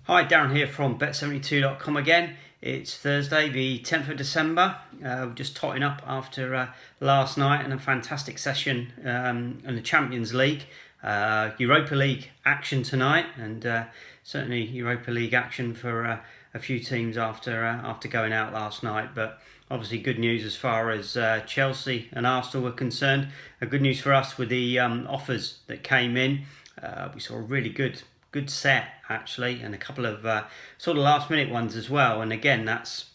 Hi, Darren here from Bet72.com again. It's Thursday, the 10th of December. We're just totting up after last night and a fantastic session in the Champions League. Europa League action tonight, and certainly Europa League action for a few teams after going out last night. But obviously good news as far as Chelsea and Arsenal were concerned. Good news for us with the offers that came in. We saw a really good set actually, and a couple of sort of last minute ones as well. And again, that's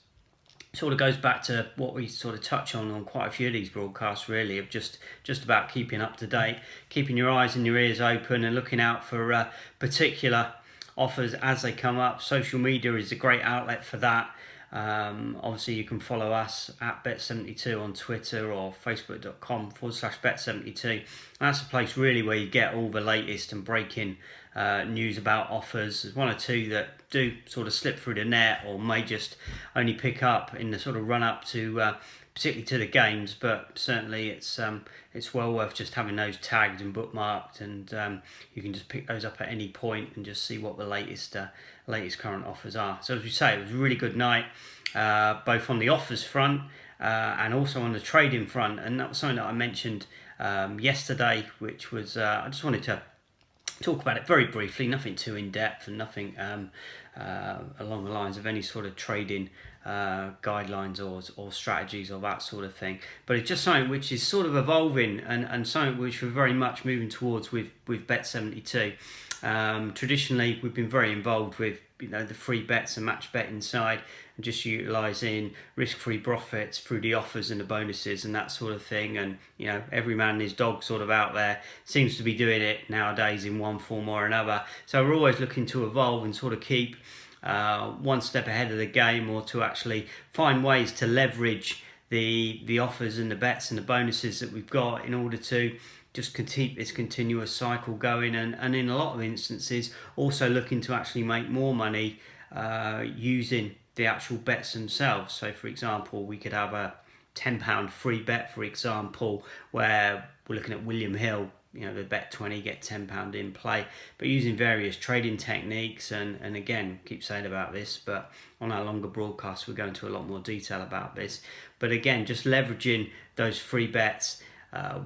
sort of goes back to what we sort of touch on quite a few of these broadcasts, really, of just about keeping up to date, keeping your eyes and your ears open, and looking out for particular offers as they come up. Social media is a great outlet for that. Obviously you can follow us at Bet72 on Twitter or facebook.com/Bet72. And that's a place really where you get all the latest and breaking news about offers. There's one or two that do sort of slip through the net or may just only pick up in the sort of run up to particularly to the games, but certainly it's well worth just having those tagged and bookmarked, and you can just pick those up at any point and just see what the latest current offers are. So as we say, it was a really good night, both on the offers front and also on the trading front, and that was something that I mentioned yesterday, which was I just wanted to talk about it very briefly, nothing too in-depth and nothing along the lines of any sort of trading guidelines or strategies or that sort of thing, but it's just something which is sort of evolving and something which we're very much moving towards with Bet72. Traditionally we've been very involved with the free bets and match betting side, and just utilising risk-free profits through the offers and the bonuses and that sort of thing. And every man and his dog sort of out there seems to be doing it nowadays in one form or another. So we're always looking to evolve and sort of keep one step ahead of the game, or to actually find ways to leverage the offers and the bets and the bonuses that we've got in order to just keep this continuous cycle going, and in a lot of instances also looking to actually make more money using the actual bets themselves. So for example, we could have a £10 free bet, for example, where we're looking at William Hill, the bet 20, get £10 in play, but using various trading techniques, and again, keep saying about this, but on our longer broadcasts we're going into a lot more detail about this. But again, just leveraging those free bets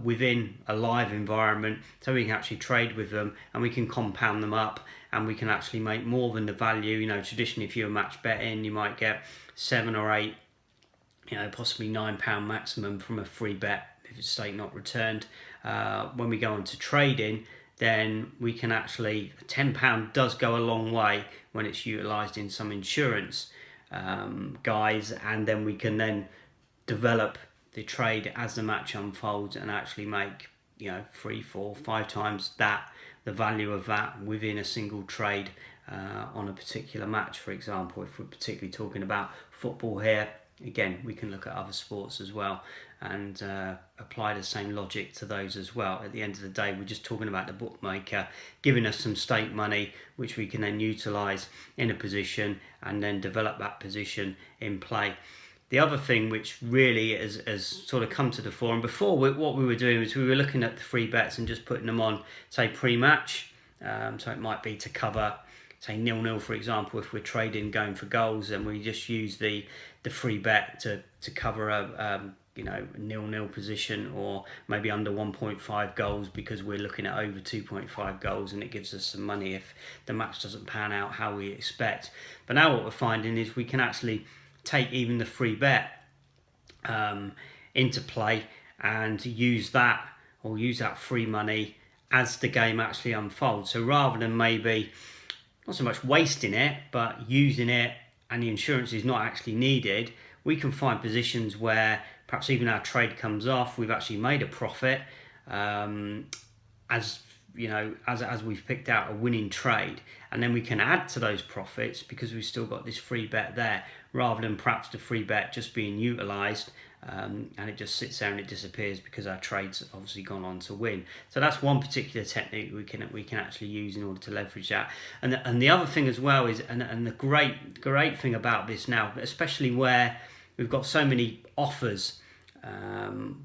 within a live environment, so we can actually trade with them and we can compound them up, and we can actually make more than the value. Traditionally, if you're a match betting, you might get 7 or 8, possibly £9 maximum from a free bet if it's stake not returned. When we go on to trading, then we can actually, £10 does go a long way when it's utilised in some insurance guys, and then we can then develop the trade as the match unfolds and actually make 3, 4, 5 times the value of that within a single trade on a particular match. For example, if we're particularly talking about football here, again, we can look at other sports as well and apply the same logic to those as well. At the end of the day, we're just talking about the bookmaker giving us some stake money, which we can then utilise in a position and then develop that position in play. The other thing which really has sort of come to the fore, and before what we were doing was we were looking at the free bets and just putting them on, say, pre-match. So it might be to cover, say, 0-0, for example, if we're trading going for goals, and we just use the free bet to cover a 0-0 position, or maybe under 1.5 goals because we're looking at over 2.5 goals, and it gives us some money if the match doesn't pan out how we expect. But now what we're finding is we can actually take even the free bet into play and use that free money as the game actually unfolds. So rather than maybe not so much wasting it, but using it and the insurance is not actually needed, we can find positions where perhaps even our trade comes off, we've actually made a profit as we've picked out a winning trade, and then we can add to those profits because we've still got this free bet there, rather than perhaps the free bet just being utilised and it just sits there and it disappears because our trade's obviously gone on to win. So that's one particular technique we can actually use in order to leverage that. And the other thing as well is, and the great thing about this now, especially where we've got so many offers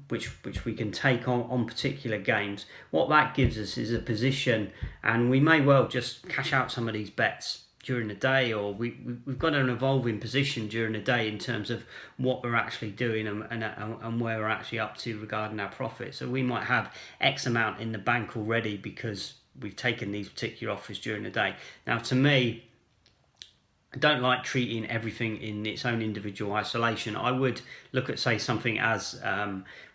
which we can take on particular games, what that gives us is a position, and we may well just cash out some of these bets during the day, or we've got an evolving position during the day in terms of what we're actually doing and where we're actually up to regarding our profit. So we might have X amount in the bank already because we've taken these particular offers during the day. Now, to me, I don't like treating everything in its own individual isolation. I would look at, say, something as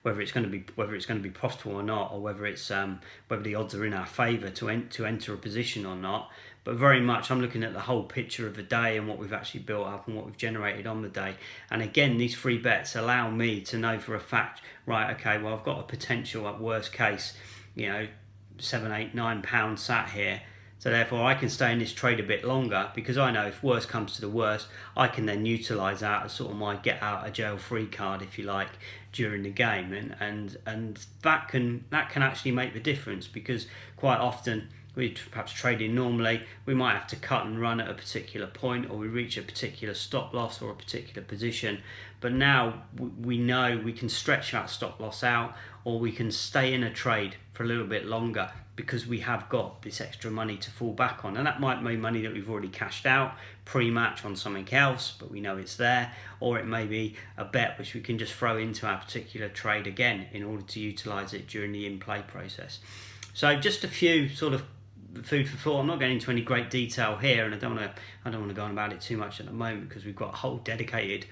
whether it's going to be profitable or not, or whether the odds are in our favour to enter a position or not. But very much, I'm looking at the whole picture of the day and what we've actually built up and what we've generated on the day. And again, these free bets allow me to know for a fact, right? Okay, well, I've got a potential at worst case, £7, £8, £9 sat here. So therefore I can stay in this trade a bit longer, because I know if worst comes to the worst, I can then utilise that as sort of my get out of jail free card, if you like, during the game. And that can actually make the difference, because quite often we perhaps trading normally, we might have to cut and run at a particular point, or we reach a particular stop loss or a particular position. But now we know we can stretch that stop loss out, or we can stay in a trade for a little bit longer, because we have got this extra money to fall back on. And that might be money that we've already cashed out pre-match on something else, but we know it's there, or it may be a bet which we can just throw into our particular trade again in order to utilise it during the in-play process. So just a few sort of food for thought. I'm not going into any great detail here, and I don't want to go on about it too much at the moment, because we've got a whole dedicated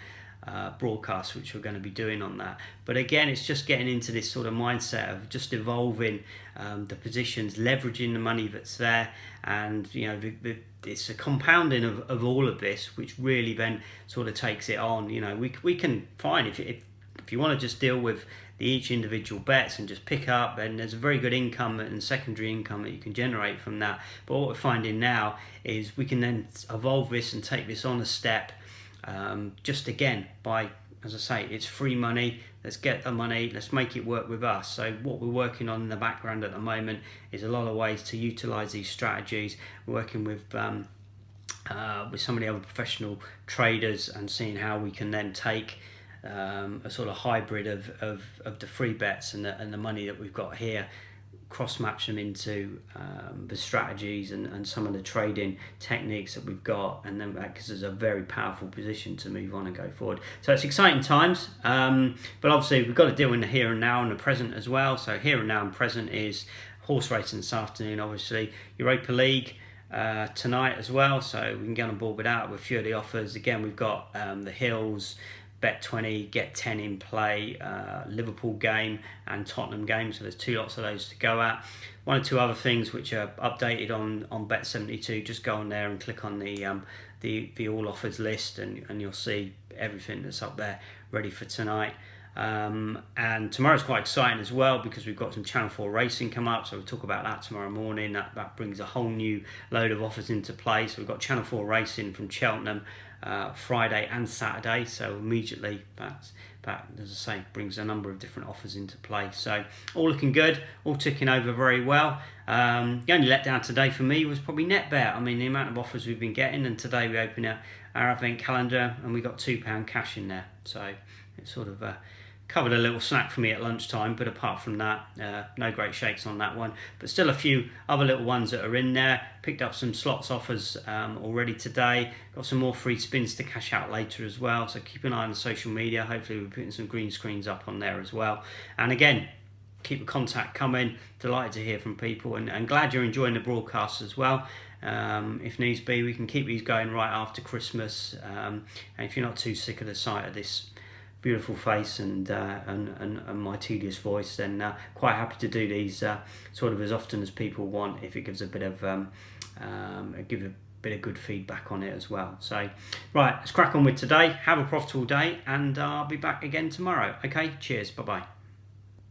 broadcast which we're going to be doing on that. But again, it's just getting into this sort of mindset of just evolving the positions, leveraging the money that's there, and it's a compounding of all of this, which really then sort of takes it on. We can find, if you want to just deal with each individual bets and just pick up, then there's a very good income and secondary income that you can generate from that. But what we're finding now is we can then evolve this and take this on a step, just again by, as I say, it's free money. Let's get the money, let's make it work with us. So what we're working on in the background at the moment is a lot of ways to utilize these strategies. We're working with some of the other professional traders and seeing how we can then take a sort of hybrid of the free bets and the money that we've got here, cross-match them into the strategies and some of the trading techniques that we've got, and then that gives us a very powerful position to move on and go forward. So it's exciting times, but obviously we've got to deal in the here and now and the present as well. So here and now and present is horse racing this afternoon, obviously Europa League tonight as well, so we can get on board with that with a few of the offers. Again, we've got the Hills, Bet20, get 10 in play, Liverpool game and Tottenham game. So there's 2 lots of those to go at. 1 or 2 other things which are updated on Bet72. Just go on there and click on the all offers list, and you'll see everything that's up there ready for tonight. And tomorrow's quite exciting as well, because we've got some Channel 4 racing come up, so we'll talk about that tomorrow morning. That brings a whole new load of offers into play. So we've got Channel 4 racing from Cheltenham Friday and Saturday, so immediately that, as I say, brings a number of different offers into play. So all looking good, all ticking over very well. The only letdown today for me was probably NetBet. I mean, the amount of offers we've been getting, and today we open our advent calendar and we got £2 cash in there, so it sort of covered a little snack for me at lunchtime. But apart from that, no great shakes on that one, but still a few other little ones that are in there. Picked up some slots offers already today, got some more free spins to cash out later as well, so keep an eye on the social media. Hopefully we're putting some green screens up on there as well. And again, keep the contact coming, delighted to hear from people, and glad you're enjoying the broadcasts as well. If needs be, we can keep these going right after Christmas, and if you're not too sick of the sight of this beautiful face and my tedious voice, then quite happy to do these sort of as often as people want, if it gives a bit of good feedback on it as well. So right, let's crack on with today. Have a profitable day, and I'll be back again tomorrow. Okay, cheers, bye bye.